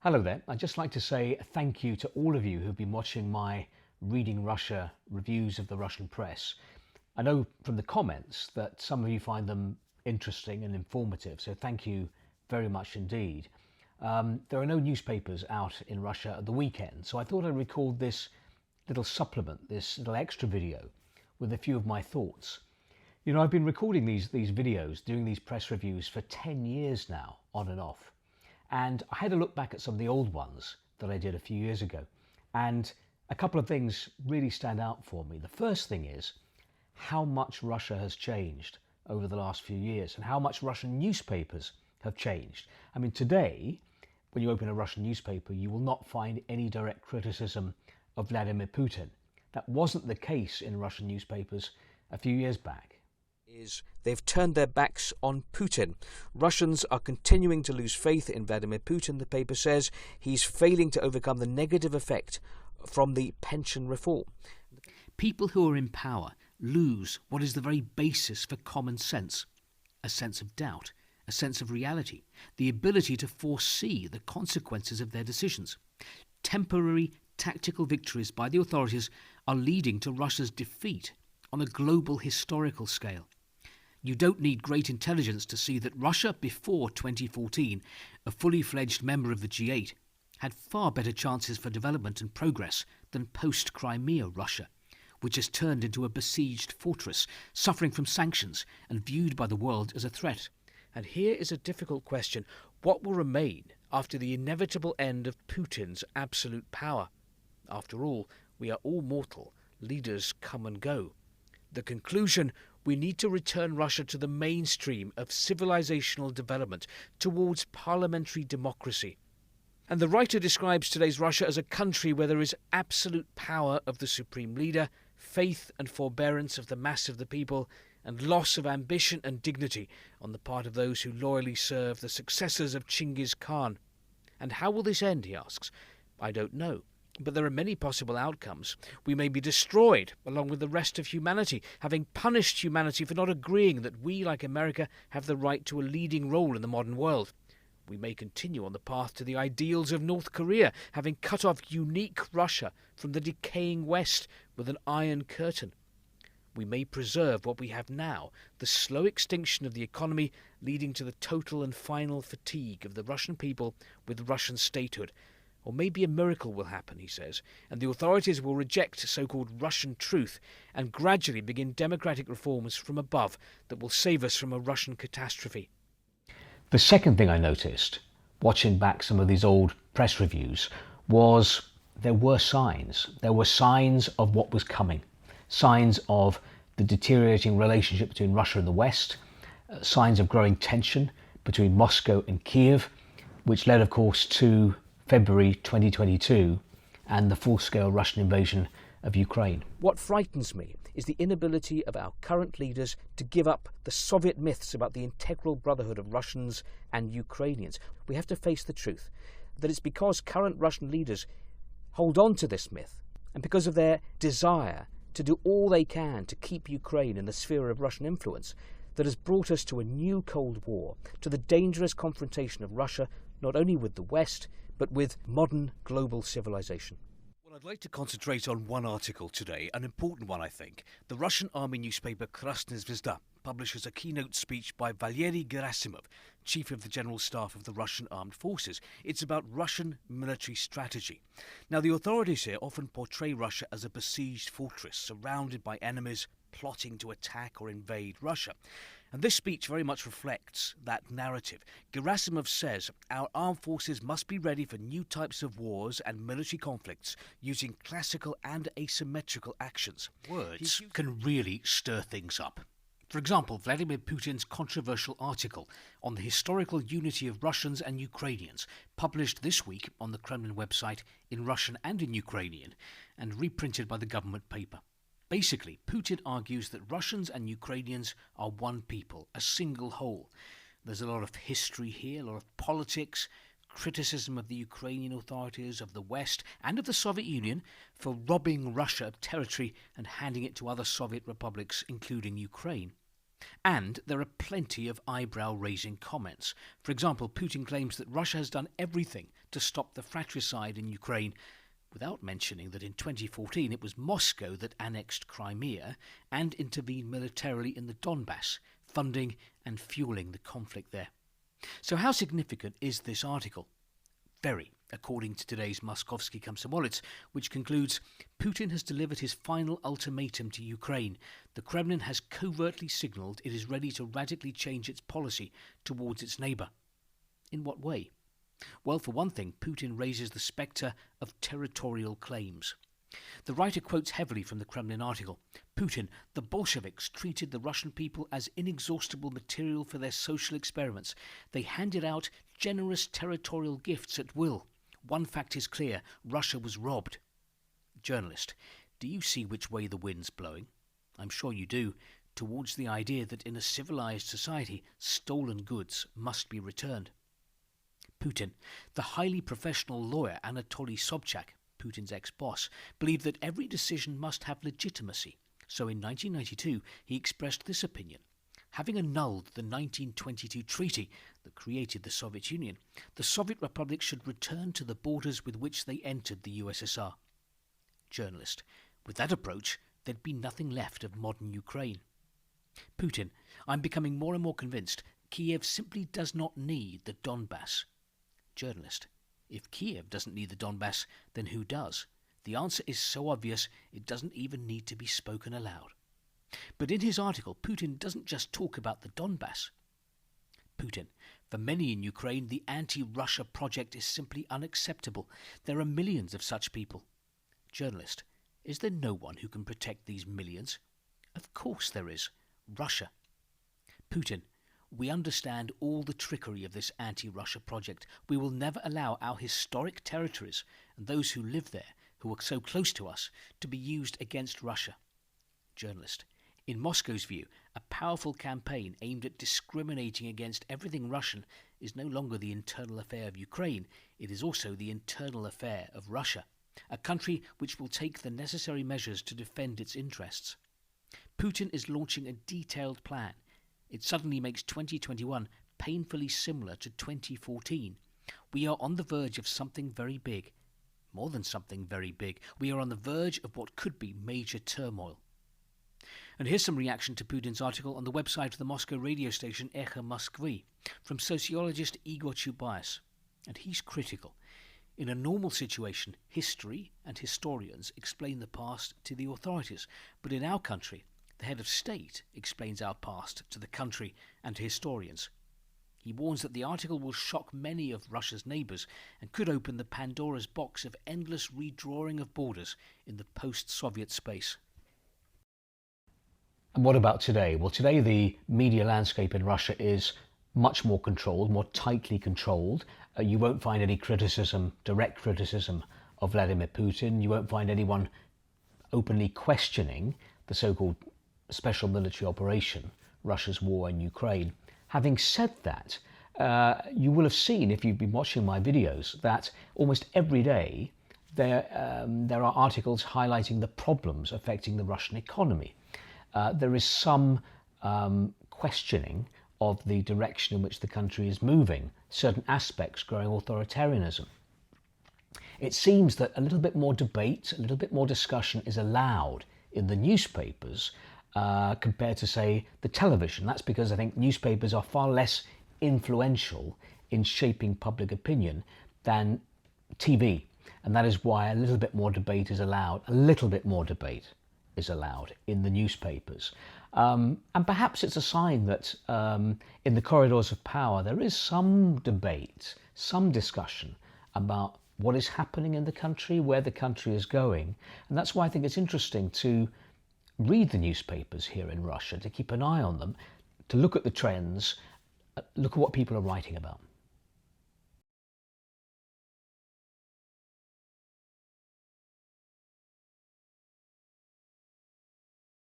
Hello there. I'd just like to say thank you to all of you who've been watching my Reading Russia reviews of the Russian press. I know from the comments that some of you find them interesting and informative, so thank you very much indeed. There are no newspapers out in Russia at the weekend, so I thought I'd record this little supplement, this little extra video with a few of my thoughts. You know, I've been recording these videos, doing these press reviews for 10 years now, on and off. And I had a look back at some of the old ones that I did a few years ago. And a couple of things really stand out for me. The first thing is how much Russia has changed over the last few years and how much Russian newspapers have changed. I mean, today, when you open a Russian newspaper, you will not find any direct criticism of Vladimir Putin. That wasn't the case in Russian newspapers a few years back. They've turned their backs on Putin. Russians are continuing to lose faith in Vladimir Putin, the paper says. He's failing to overcome the negative effect from the pension reform. People who are in power lose what is the very basis for common sense, a sense of doubt, a sense of reality, the ability to foresee the consequences of their decisions. Temporary tactical victories by the authorities are leading to Russia's defeat on a global historical scale. You don't need great intelligence to see that Russia, before 2014, a fully fledged member of the G8, had far better chances for development and progress than post-Crimea Russia, which has turned into a besieged fortress, suffering from sanctions and viewed by the world as a threat. And here is a difficult question. What will remain after the inevitable end of Putin's absolute power? After all, we are all mortal. Leaders come and go. The conclusion: we need to return Russia to the mainstream of civilizational development, towards parliamentary democracy. And the writer describes today's Russia as a country where there is absolute power of the supreme leader, faith and forbearance of the mass of the people, and loss of ambition and dignity on the part of those who loyally serve the successors of Chinggis Khan. And how will this end, he asks? I don't know. But there are many possible outcomes. We may be destroyed along with the rest of humanity, having punished humanity for not agreeing that we, like America, have the right to a leading role in the modern world. We may continue on the path to the ideals of North Korea, having cut off unique Russia from the decaying West with an iron curtain. We may preserve what we have now, the slow extinction of the economy leading to the total and final fatigue of the Russian people with Russian statehood. Or maybe a miracle will happen, he says, and the authorities will reject so-called Russian truth and gradually begin democratic reforms from above that will save us from a Russian catastrophe. The second thing I noticed, watching back some of these old press reviews, was there were signs. There were signs of what was coming. Signs of the deteriorating relationship between Russia and the West, signs of growing tension between Moscow and Kiev, which led, of course, to February 2022 and the full-scale Russian invasion of Ukraine. What frightens me is the inability of our current leaders to give up the Soviet myths about the integral brotherhood of Russians and Ukrainians. We have to face the truth that it's because current Russian leaders hold on to this myth and because of their desire to do all they can to keep Ukraine in the sphere of Russian influence that has brought us to a new Cold War, to the dangerous confrontation of Russia not only with the West, but with modern global civilization. Well, I'd like to concentrate on one article today, an important one, I think. The Russian army newspaper Krasная Zvezda publishes a keynote speech by Valery Gerasimov, Chief of the General Staff of the Russian Armed Forces. It's about Russian military strategy. Now, the authorities here often portray Russia as a besieged fortress, surrounded by enemies plotting to attack or invade Russia. And this speech very much reflects that narrative. Gerasimov says our armed forces must be ready for new types of wars and military conflicts using classical and asymmetrical actions. Words can really stir things up. For example, Vladimir Putin's controversial article on the historical unity of Russians and Ukrainians, published this week on the Kremlin website in Russian and in Ukrainian, and reprinted by the government paper. Basically, Putin argues that Russians and Ukrainians are one people, a single whole. There's a lot of history here, a lot of politics, criticism of the Ukrainian authorities, of the West, and of the Soviet Union for robbing Russia of territory and handing it to other Soviet republics, including Ukraine. And there are plenty of eyebrow-raising comments. For example, Putin claims that Russia has done everything to stop the fratricide in Ukraine, without mentioning that in 2014 it was Moscow that annexed Crimea and intervened militarily in the Donbass, funding and fueling the conflict there. So how significant is this article? Very, according to today's Moskovsky Komsomolets, which concludes, Putin has delivered his final ultimatum to Ukraine. The Kremlin has covertly signalled it is ready to radically change its policy towards its neighbour. In what way? Well, for one thing, Putin raises the spectre of territorial claims. The writer quotes heavily from the Kremlin article. Putin, the Bolsheviks treated the Russian people as inexhaustible material for their social experiments. They handed out generous territorial gifts at will. One fact is clear, Russia was robbed. Journalist, do you see which way the wind's blowing? I'm sure you do, towards the idea that in a civilized society, stolen goods must be returned. Putin, the highly professional lawyer Anatoly Sobchak, Putin's ex-boss, believed that every decision must have legitimacy. So in 1992, he expressed this opinion. Having annulled the 1922 treaty that created the Soviet Union, the Soviet Republic should return to the borders with which they entered the USSR. Journalist, with that approach, there'd be nothing left of modern Ukraine. Putin, I'm becoming more and more convinced Kiev simply does not need the Donbass. Journalist, if Kiev doesn't need the Donbass, then who does? The answer is so obvious it doesn't even need to be spoken aloud. But in his article, Putin doesn't just talk about the Donbass. Putin, for many in Ukraine, the anti-Russia project is simply unacceptable. There are millions of such people. Journalist, is there no one who can protect these millions? Of course there is. Russia. Putin, we understand all the trickery of this anti-Russia project. We will never allow our historic territories and those who live there, who are so close to us, to be used against Russia. Journalist, in Moscow's view, a powerful campaign aimed at discriminating against everything Russian is no longer the internal affair of Ukraine, it is also the internal affair of Russia, a country which will take the necessary measures to defend its interests. Putin is launching a detailed plan. It suddenly makes 2021 painfully similar to 2014. We are on the verge of something very big. More than something very big. We are on the verge of what could be major turmoil. And here's some reaction to Putin's article on the website of the Moscow radio station Echo Moskvy from sociologist Igor Chubais. And he's critical. In a normal situation, history and historians explain the past to the authorities. But in our country, the head of state explains our past to the country and to historians. He warns that the article will shock many of Russia's neighbours and could open the Pandora's box of endless redrawing of borders in the post-Soviet space. And what about today? Well, today the media landscape in Russia is much more controlled, more tightly controlled. You won't find any criticism, direct criticism of Vladimir Putin. You won't find anyone openly questioning the so-called special military operation, Russia's war in Ukraine. Having said that, you will have seen, if you've been watching my videos, that almost every day there are articles highlighting the problems affecting the Russian economy. There is some questioning of the direction in which the country is moving, certain aspects growing authoritarianism. It seems that a little bit more debate, a little bit more discussion is allowed in the newspapers compared to, say, the television. That's because I think newspapers are far less influential in shaping public opinion than TV. And that is why a little bit more debate is allowed, in the newspapers. And perhaps it's a sign that in the corridors of power there is some debate, some discussion about what is happening in the country, where the country is going. And that's why I think it's interesting to read the newspapers here in Russia, to keep an eye on them, to look at the trends, look at what people are writing about.